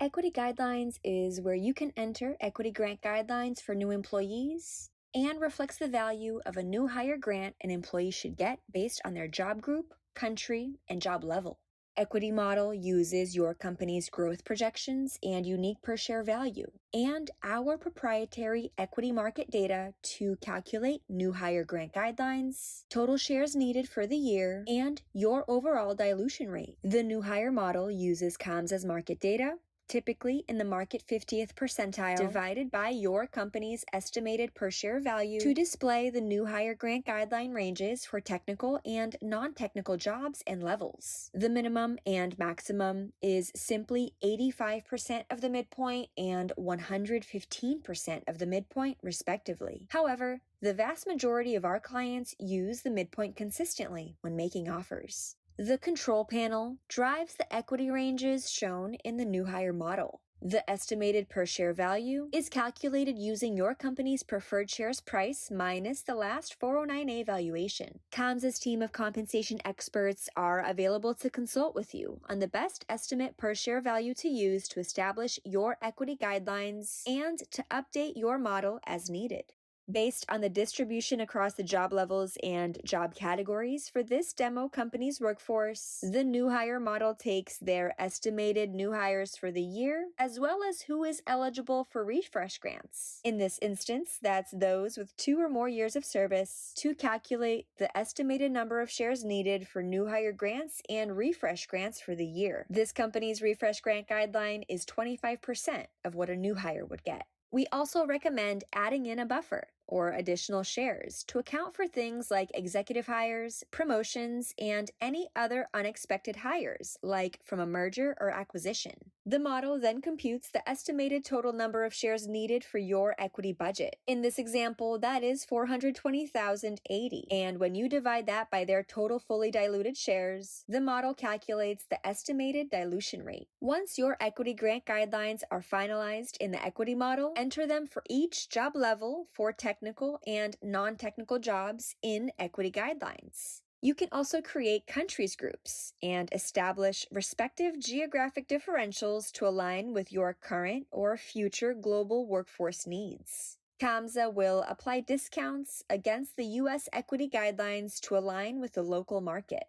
Equity Guidelines is where you can enter equity grant guidelines for new employees and reflects the value of a new hire grant an employee should get based on their job group, country, and job level. Equity model uses your company's growth projections and unique per share value, and our proprietary equity market data to calculate new hire grant guidelines, total shares needed for the year, and your overall dilution rate. The new hire model uses Kamsa's market data, typically in the market 50th percentile, divided by your company's estimated per share value to display the new hire grant guideline ranges for technical and non-technical jobs and levels. The minimum and maximum is simply 85% of the midpoint and 115% of the midpoint, respectively. However, the vast majority of our clients use the midpoint consistently when making offers. The control panel drives the equity ranges shown in the new hire model. The estimated per share value is calculated using your company's preferred shares price minus the last 409A valuation. Kamsa's team of compensation experts are available to consult with you on the best estimate per share value to use to establish your equity guidelines and to update your model as needed. Based on the distribution across the job levels and job categories for this demo company's workforce, the new hire model takes their estimated new hires for the year, as well as who is eligible for refresh grants. In this instance, that's those with 2 or more years of service, to calculate the estimated number of shares needed for new hire grants and refresh grants for the year. This company's refresh grant guideline is 25% of what a new hire would get. We also recommend adding in a buffer or additional shares to account for things like executive hires, promotions, and any other unexpected hires, like from a merger or acquisition. The model then computes the estimated total number of shares needed for your equity budget. In this example, that is 420,080, and when you divide that by their total fully diluted shares, the model calculates the estimated dilution rate. Once your equity grant guidelines are finalized in the equity model, enter them for each job level for technical and non-technical jobs in equity guidelines. You can also create countries groups and establish respective geographic differentials to align with your current or future global workforce needs. Kamsa will apply discounts against the U.S. equity guidelines to align with the local market.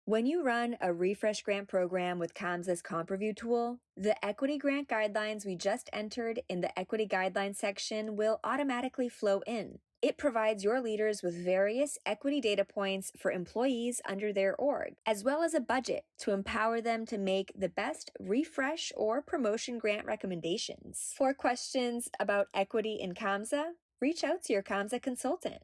When you run a refresh grant program with Kamsa's Comp Review tool, the equity grant guidelines we just entered in the equity guidelines section will automatically flow in. It provides your leaders with various equity data points for employees under their org, as well as a budget to empower them to make the best refresh or promotion grant recommendations. For questions about equity in Kamsa, reach out to your Kamsa consultant.